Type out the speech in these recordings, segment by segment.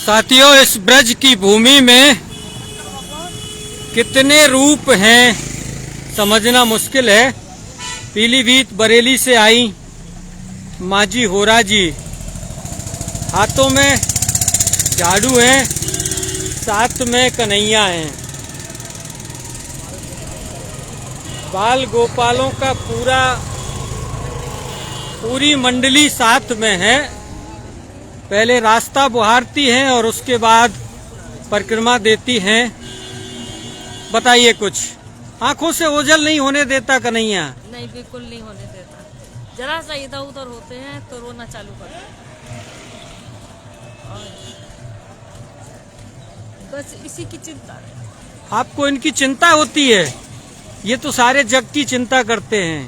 साथियों, इस ब्रज की भूमि में कितने रूप हैं समझना मुश्किल है। पीलीभीत बरेली से आई माजी होरा जी, हाथों में झाड़ू है, साथ में कन्हैया है। बाल गोपालों का पूरी मंडली साथ में है। पहले रास्ता बुहारती हैं और उसके बाद परिक्रमा देती हैं। बताइए कुछ। आंखों से ओझल नहीं होने देता कन्हैया? नहीं, बिल्कुल नहीं होने देता। जरा सा इधर उधर होते हैं तो रोना चालू करते हैं। बस इसी की चिंता है। आपको इनकी चिंता होती है? ये तो सारे जग की चिंता करते हैं।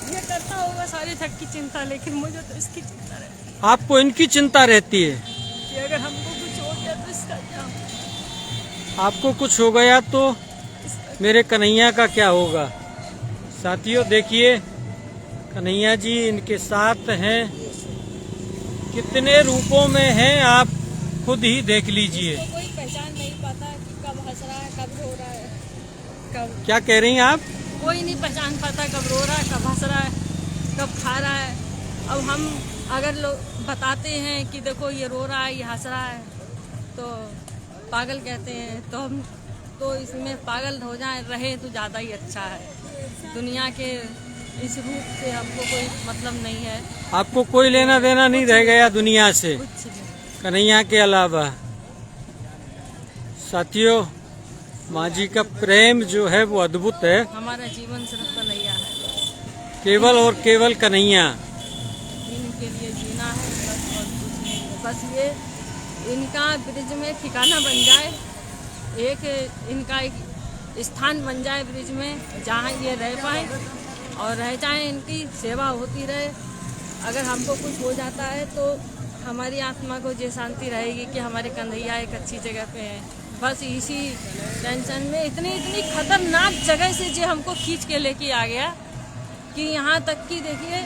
ये करता होगा सारे जग की चिंता, लेकिन मुझे तो इसकी चिंता रहती है। आपको इनकी चिंता रहती है कि अगर हमको कुछ हो गया तो इसका क्या होगा? आपको कुछ हो गया तो मेरे कन्हैया का क्या होगा? साथियों, देखिए कन्हैया जी इनके साथ हैं। कितने रूपों में हैं आप खुद ही देख लीजिए। तो कोई पहचान नहीं पाता कि कब हंस रहा है, कब रो रहा है, कब। क्या कह रही हैं आप? कोई नहीं पहचान पाता कब रो रहा है, कब हंस रहा है, कब खा रहा है। अब हम अगर लोग बताते हैं कि देखो ये रो रहा है, ये हंस रहा है, तो पागल कहते हैं। तो हम तो इसमें पागल हो जाए रहे तो ज़्यादा ही अच्छा है। दुनिया के इस रूप से हमको कोई मतलब नहीं है। आपको कोई लेना देना नहीं रह गया दुनिया से कुछ नहीं। कन्हैया के अलावा? साथियों, माँ जी का प्रेम जो है वो अद्भुत है। हमारा जीवन सिर्फ कन्हैया है, केवल और केवल कन्हैया। इनके लिए जीना है, बस और कुछ नहीं है। बस ये इनका ब्रिज में ठिकाना बन जाए, एक इनका एक स्थान बन जाए ब्रिज में, जहाँ ये रह पाए और रह जाए, इनकी सेवा होती रहे। अगर हमको कुछ हो जाता है तो हमारी आत्मा को ये शांति रहेगी कि हमारे कन्हैया एक अच्छी जगह पे हैं। बस इसी टेंशन में इतनी खतरनाक जगह से जो हमको खींच के लेके आ गया कि यहाँ तक कि देखिए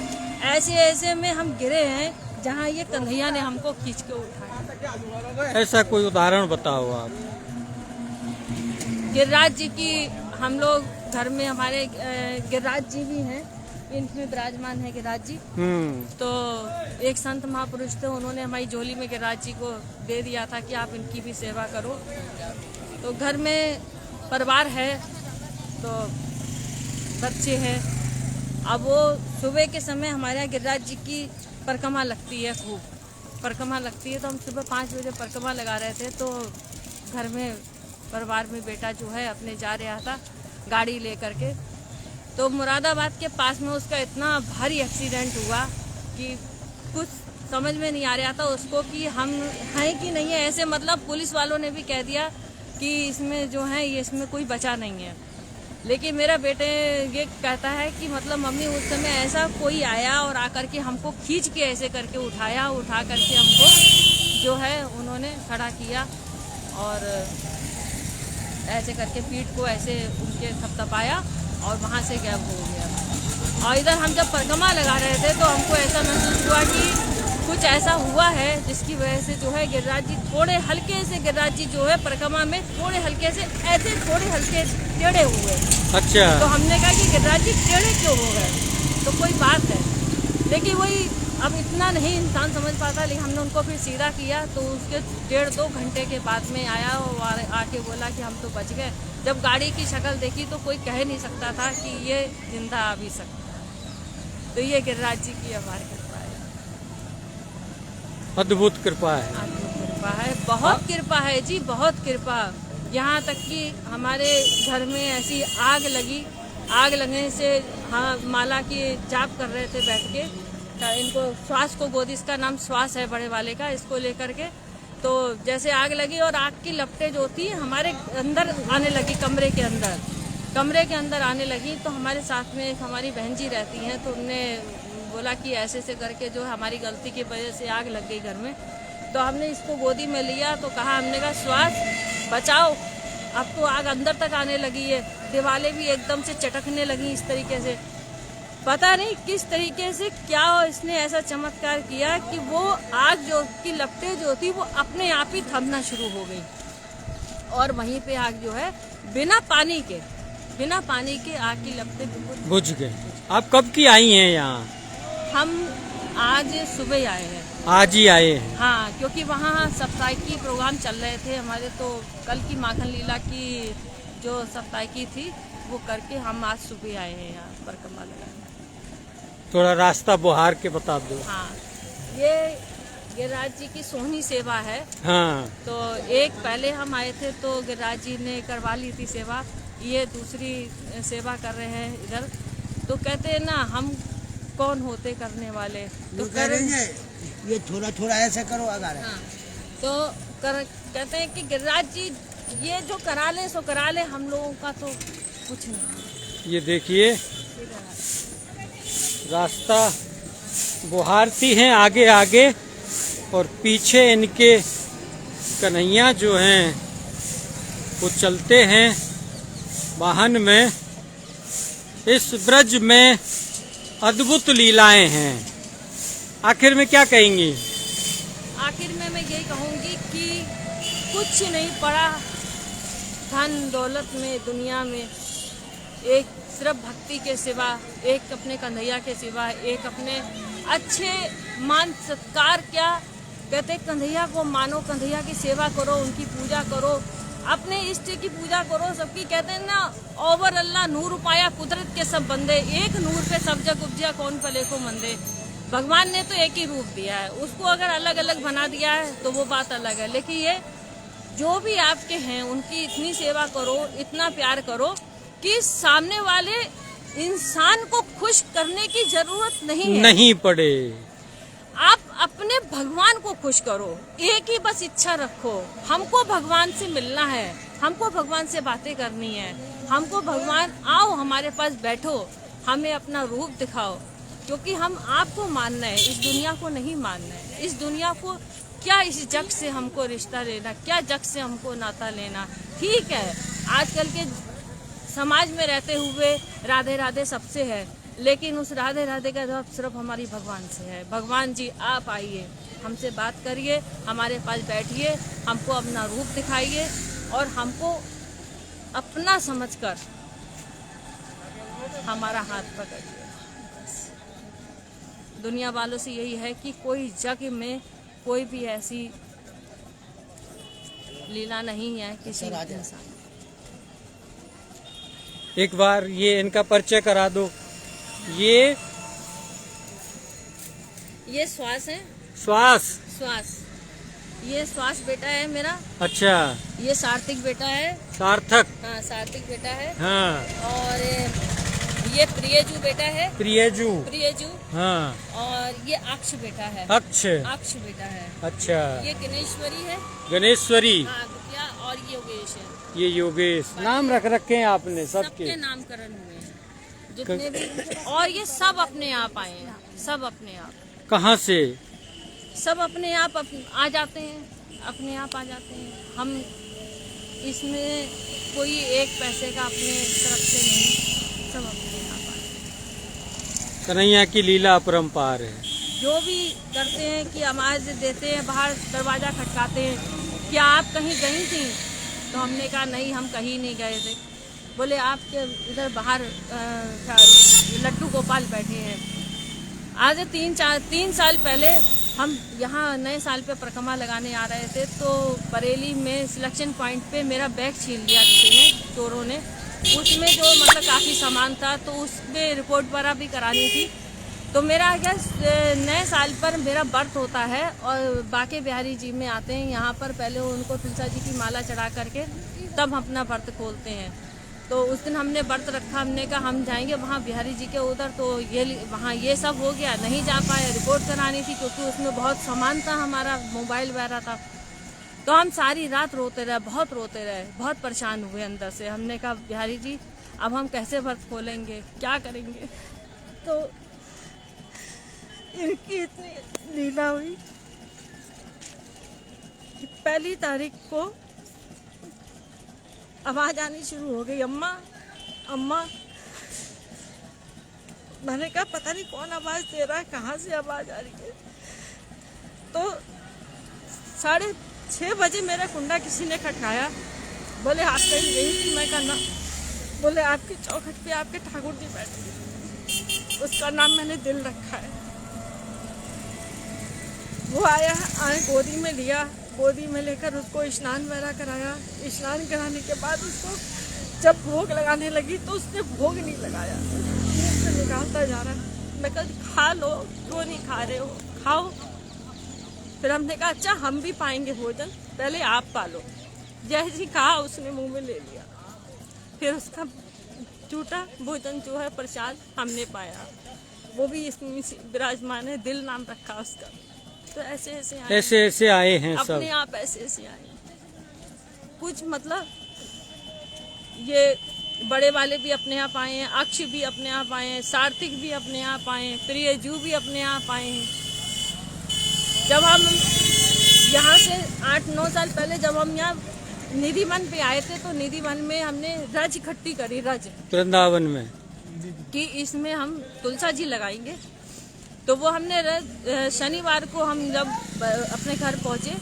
ऐसे में हम गिरे हैं जहाँ ये कन्हैया ने हमको खींच के उठाया। ऐसा कोई उदाहरण बताओ आप। गिरिराज जी की हम लोग घर में, हमारे गिरिराज जी भी हैं, इनमें विराजमान है गिरिराज जी। तो एक संत महापुरुष थे, उन्होंने हमारी झोली में गिरिराज जी को दे दिया था कि आप इनकी भी सेवा करो। तो घर में परिवार है, तो बच्चे हैं। अब वो सुबह के समय हमारे यहाँ गिरिराज जी की परिक्रमा लगती है, खूब परिक्रमा लगती है। तो हम सुबह 5 बजे परिक्रमा लगा रहे थे, तो घर में परिवार में बेटा जो है अपने जा रहा था गाड़ी लेकर के, तो मुरादाबाद के पास में उसका इतना भारी एक्सीडेंट हुआ कि कुछ समझ में नहीं आ रहा था उसको कि हम हैं कि नहीं है। ऐसे मतलब पुलिस वालों ने भी कह दिया कि इसमें जो है ये इसमें कोई बचा नहीं है। लेकिन मेरा बेटे ये कहता है कि मतलब मम्मी उस समय ऐसा कोई आया और आकर के हमको खींच के ऐसे करके उठा करके हमको जो है उन्होंने खड़ा किया और ऐसे करके पीठ को ऐसे उनके थपथपाया और वहाँ से गैप हो गया। और इधर हम जब परिक्रमा लगा रहे थे तो हमको ऐसा महसूस हुआ कि कुछ ऐसा हुआ है जिसकी वजह से जो है गिरिराज जी थोड़े हल्के से, गिरिराज जी जो है परिक्रमा में थोड़े हल्के से ऐसे थोड़े हल्के टेढ़े हुए। अच्छा। तो हमने कहा कि गिरिराज जी टेढ़े क्यों हो गए, तो कोई बात है। लेकिन वही अब इतना नहीं इंसान समझ पाता, लेकिन हमने उनको फिर सीधा किया तो उसके 1.5-2 घंटे के बाद में आया और आके बोला कि हम तो बच गए। जब गाड़ी की शक्ल देखी तो कोई कह नहीं सकता था कि ये जिंदा आ भी सकता है। तो ये गिरिराज जी की हमारी कृपा है, अद्भुत कृपा है। अद्भुत कृपा है, बहुत कृपा है जी, बहुत कृपा। यहाँ तक कि हमारे घर में ऐसी आग लगी, आग लगने से हाँ माला की जाप कर रहे थे बैठ के, इनको श्वास को गोदी, इसका नाम श्वास है बड़े वाले का, इसको लेकर के तो जैसे आग लगी और आग की लपटें जो होती है हमारे अंदर आने लगी, कमरे के अंदर आने लगी। तो हमारे साथ में एक हमारी बहन जी रहती हैं, तो उनने बोला कि ऐसे से करके जो हमारी गलती की वजह से आग लग गई घर में। तो हमने इसको गोदी में लिया तो कहा, हमने कहा श्वास बचाओ, अब तो आग अंदर तक आने लगी है, दीवारें भी एकदम से चटकने लगी इस तरीके से। पता नहीं किस तरीके से क्या इसने ऐसा चमत्कार किया कि वो आग जो की लपटें जो थी वो अपने आप ही थमना शुरू हो गई और वहीं पे आग जो है बिना पानी के आग की लपटें बिल्कुल बुझ गए। आप कब की आई हैं यहाँ? हम आज सुबह आए हैं। आज ही आए हैं? हाँ, क्योंकि वहाँ सप्ताहिकी प्रोग्राम चल रहे थे हमारे, तो कल की माखन लीला की जो सप्ताहिकी थी वो करके हम आज सुबह आए हैं यहाँ परिक्रमा लगाने। थोड़ा रास्ता बुहार के बता दो। हाँ, ये गिरिराज जी की सोहनी सेवा है। हाँ, तो एक पहले हम आए थे तो गिरिराज जी ने करवा ली थी सेवा, ये दूसरी सेवा कर रहे हैं इधर। तो कहते हैं ना, हम कौन होते करने वाले, तो करेंगे ये थोड़ा थोड़ा ऐसे करो अगर। हाँ, तो कहते हैं कि गिरिराज जी ये जो करा ले सो करा ले, हम लोगों का तो कुछ नहीं। ये देखिए रास्ता बुहारती हैं आगे आगे, और पीछे इनके कन्हैया जो हैं वो चलते हैं वाहन में। इस ब्रज में अद्भुत लीलाएं हैं। आखिर में क्या कहेंगी? आखिर में मैं यही कहूँगी कि कुछ नहीं पड़ा धन दौलत में दुनिया में, एक सिर्फ भक्ति के सिवा, एक अपने कन्हैया के सिवा, एक अपने अच्छे मान सत्कार, क्या कहते कन्हैया को मानो, कन्हैया की सेवा करो, उनकी पूजा करो, अपने इष्ट की पूजा करो सबकी। कहते हैं ना, ओवर अल्लाह नूर पाया कुदरत के सब बंदे, एक नूर पे सब जग उपजा कौन पले को मंदे। भगवान ने तो एक ही रूप दिया है, उसको अगर अलग अलग बना दिया है तो वो बात अलग है, लेकिन ये जो भी आपके हैं उनकी इतनी सेवा करो, इतना प्यार करो कि सामने वाले इंसान को खुश करने की जरूरत नहीं पड़े। आप अपने भगवान को खुश करो, एक ही बस इच्छा रखो, हमको भगवान से मिलना है, हमको भगवान से बातें करनी है, हमको भगवान आओ हमारे पास बैठो, हमें अपना रूप दिखाओ, क्योंकि हम आपको मानना है, इस दुनिया को नहीं मानना है। इस दुनिया को क्या, इस जग से हमको रिश्ता लेना, क्या जग से हमको नाता लेना। ठीक है, आजकल के समाज में रहते हुए राधे राधे सबसे है, लेकिन उस राधे राधे का जवाब सिर्फ हमारी भगवान से है। भगवान जी आप आइए, हमसे बात करिए, हमारे पास बैठिए, हमको अपना रूप दिखाइए और हमको अपना समझकर हमारा हाथ पकड़िए। दुनिया वालों से यही है कि कोई जग में कोई भी ऐसी लीला नहीं है किसी इंसान। एक बार ये इनका परिचय करा दो। ये श्वास है, श्वास ये श्वास बेटा है मेरा। अच्छा, ये सार्थक बेटा है। सार्थक, हाँ, सार्थक बेटा है। हाँ। और ये प्रियजू बेटा है। प्रियजू। हाँ। और ये अक्ष बेटा है। अक्ष बेटा है। अच्छा। ये गणेश्वरी। हाँ, गुटिया। और योगेश है। ये योगेश। नाम रख रखे हैं आपने सबके नामकरण हुए हैं जितने भी, और ये सब अपने आप आए हैं, सब अपने आप। कहाँ से? सब अपने आप आ जाते हैं, अपने आप आ जाते हैं। हम इसमें कोई एक पैसे का अपने तरफ से नहीं, सब अपने आप आए हैं। कन्हैया की लीला अपरंपार है। जो भी करते हैं कि आवाज देते हैं, बाहर दरवाजा खटकाते हैं, क्या आप कहीं गई थी? तो हमने कहा नहीं, हम कहीं नहीं गए थे। बोले आपके इधर बाहर लड्डू गोपाल बैठे हैं। आज 3 साल पहले हम यहाँ नए साल पे परिक्रमा लगाने आ रहे थे, तो बरेली में सिलेक्शन पॉइंट पे मेरा बैग छीन लिया किसी ने, चोरों ने। उसमें जो मतलब काफ़ी सामान था, तो उसमें रिपोर्ट वगैरह भी करानी थी। तो मेरा क्या नए साल पर मेरा व्रत होता है और बाके बिहारी जी में आते हैं यहाँ पर, पहले उनको तुलसा जी की माला चढ़ा करके तब अपना व्रत खोलते हैं। तो उस दिन हमने व्रत रखा, हमने कहा हम जाएंगे वहाँ बिहारी जी के उधर, तो ये वहाँ ये सब हो गया, नहीं जा पाए। रिपोर्ट करानी थी क्योंकि उसमें बहुत सामान था, हमारा मोबाइल वगैरह था। तो हम सारी रात रोते रहे, बहुत रोते रहे, बहुत परेशान हुए अंदर से। हमने कहा बिहारी जी अब हम कैसे व्रत खोलेंगे, क्या करेंगे? तो इनकी इतनी लीला हुई कि 1 तारीख को आवाज आनी शुरू हो गई, अम्मा अम्मा। मैंने कहा पता नहीं कौन आवाज़ दे रहा है, कहाँ से आवाज़ आ रही है। तो 6:30 बजे मेरा कुंडा किसी ने खटकाया। बोले आप कहीं गई थी? मैं कहा ना। बोले आपकी चौखट पे आपके ठाकुर जी बैठे, उसका नाम मैंने दिल रखा है। वो आया, गोदी में लिया, गोदी में लेकर उसको स्नान वगैरह कराया। स्नान कराने के बाद उसको जब भोग लगाने लगी तो उसने भोग नहीं लगाया, मुंह से निकालता जा रहा। मैं कहा खा लो, क्यों नहीं खा रहे हो, खाओ। फिर हमने कहा अच्छा हम भी पाएंगे भोजन, पहले आप पालो। जैसे ही कहा उसने मुंह में ले लिया। फिर उसका झूठा भोजन जो है प्रसाद हमने पाया, वो भी इसमें विराजमान है, दिल नाम रखा उसका। तो ऐसे ऐसे आए हैं सब अपने आप, ऐसे आए कुछ। मतलब ये बड़े वाले भी अपने आप आए हैं, अक्ष भी अपने आप आए हैं, सार्थिक भी अपने आप आए हैं, प्रियजू भी अपने आप आए हैं। जब हम यहाँ से 8-9 साल पहले जब हम यहाँ निधि वन पे आए थे तो निधि वन में हमने रज इकट्ठी करी, रज वृंदावन में, कि इसमें हम तुलसा जी लगाएंगे। तो वो हमने शनिवार को हम जब अपने घर पहुँचे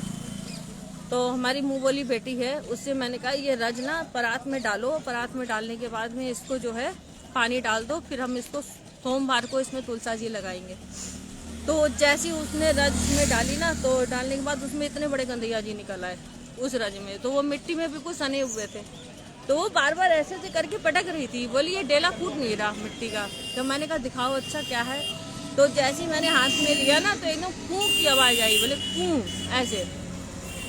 तो हमारी मुँह बोली बेटी है, उससे मैंने कहा ये रज ना परात में डालो, परात में डालने के बाद में इसको जो है पानी डाल दो, फिर हम इसको सोमवार को इसमें तुलसा जी लगाएंगे। तो जैसी उसने रज में डाली ना, तो डालने के बाद उसमें इतने बड़े गंदैया जी निकल आए उस रज में। तो वो मिट्टी में बिल्कुल सने हुए थे। तो वो बार बार ऐसे ऐसे करके पटक रही थी। बोली ये डेला फूट नहीं रहा मिट्टी का। जब मैंने कहा दिखाओ अच्छा क्या है, तो जैसे ही मैंने हाथ में लिया ना तो एकदम कूं की आवाज़ आई। बोले कूं ऐसे।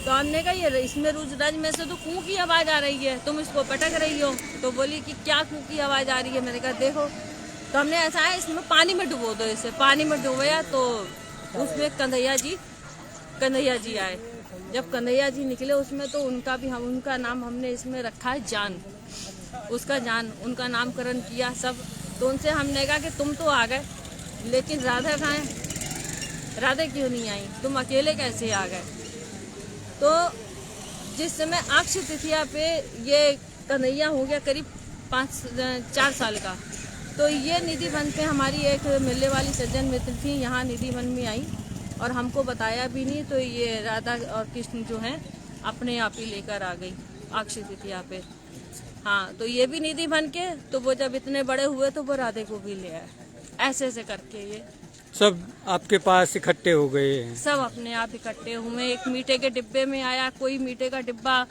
तो हमने कहा ये इसमें रज में से तो कूं की आवाज़ आ रही है, तुम इसको पटक रही हो। तो बोली कि क्या कूं की आवाज़ आ रही है। मैंने कहा देखो। तो हमने ऐसा है इसमें पानी में डुबो दो, इसे पानी में डुबोया तो उसमें कन्हैया जी आए। जब कन्हैया जी निकले उसमें तो उनका नाम हमने इसमें रखा है जान, उसका जान, उनका नामकरण किया सब। तो उनसे हमने कहा कि तुम तो आ गए लेकिन राधा कहाँ है, राधा क्यों नहीं आई, तुम अकेले कैसे आ गए। तो जिस समय अक्षय तृतीया पे ये कन्हैया हो गया करीब 4 साल का, तो ये निधि वन पे हमारी एक मिलने वाली सज्जन मित्र थी, यहाँ निधि वन में आई और हमको बताया भी नहीं। तो ये राधा और कृष्ण जो हैं अपने आप ही लेकर आ गई अक्षय तृतीया पे। हाँ, तो ये भी निधि वन के, तो वो जब इतने बड़े हुए तो वो राधे को भी ले आए। ऐसे ऐसे करके ये सब आपके पास इकट्ठे हो गए हैं, सब अपने आप इकट्ठे हुए। एक मीठे के डिब्बे में आया, कोई मीठे का डिब्बा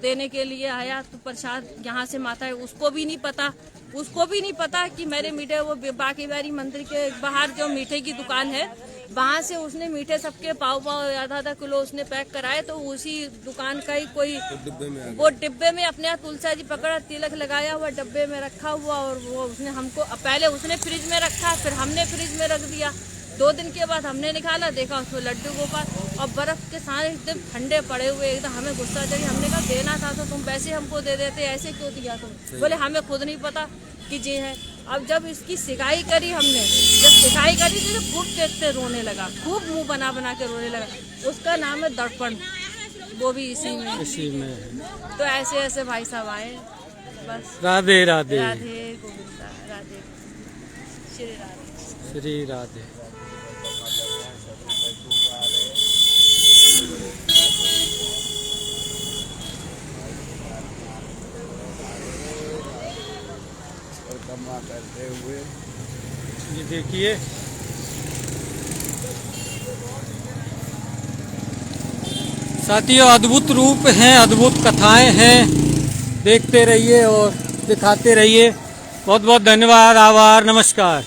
देने के लिए आया, तो प्रसाद यहाँ से माता है उसको भी नहीं पता कि मेरे मीठे, वो बाकी बारी मंदिर के बाहर जो मीठे की दुकान है वहाँ से उसने मीठे सबके पाव आधा किलो उसने पैक कराए। तो उसी दुकान का ही कोई वो डिब्बे में अपने यहाँ तुलसा जी पकड़ा, तिलक लगाया हुआ डब्बे में रखा हुआ, और वो उसने हमको पहले उसने फ्रिज में रखा, फिर हमने फ्रिज में रख दिया। 2 दिन के बाद हमने निकाला, देखा उसमें लड्डू गोपाल और बर्फ के सारे एकदम ठंडे पड़े हुए। एकदम हमें गुस्सा चढ़ी। हमने कहा देना था तो तुम वैसे हमको दे देते, ऐसे क्यों दिया तुम। बोले हमें खुद नहीं पता कि ये है। अब जब इसकी सिकाई करी हमने, जब सिकाई करी तो खूब देखते रोने लगा, खूब मुंह बना के रोने लगा। उसका नाम है दर्पण, वो भी इसी में। तो ऐसे ऐसे भाई साहब आए। बस राधे राधे, राधे गोविंदा, राधे श्री राधे। करते हुए ये देखिए साथियों, अद्भुत रूप हैं, अद्भुत कथाएं हैं। देखते रहिए और दिखाते रहिए। बहुत बहुत धन्यवाद, आभार, नमस्कार।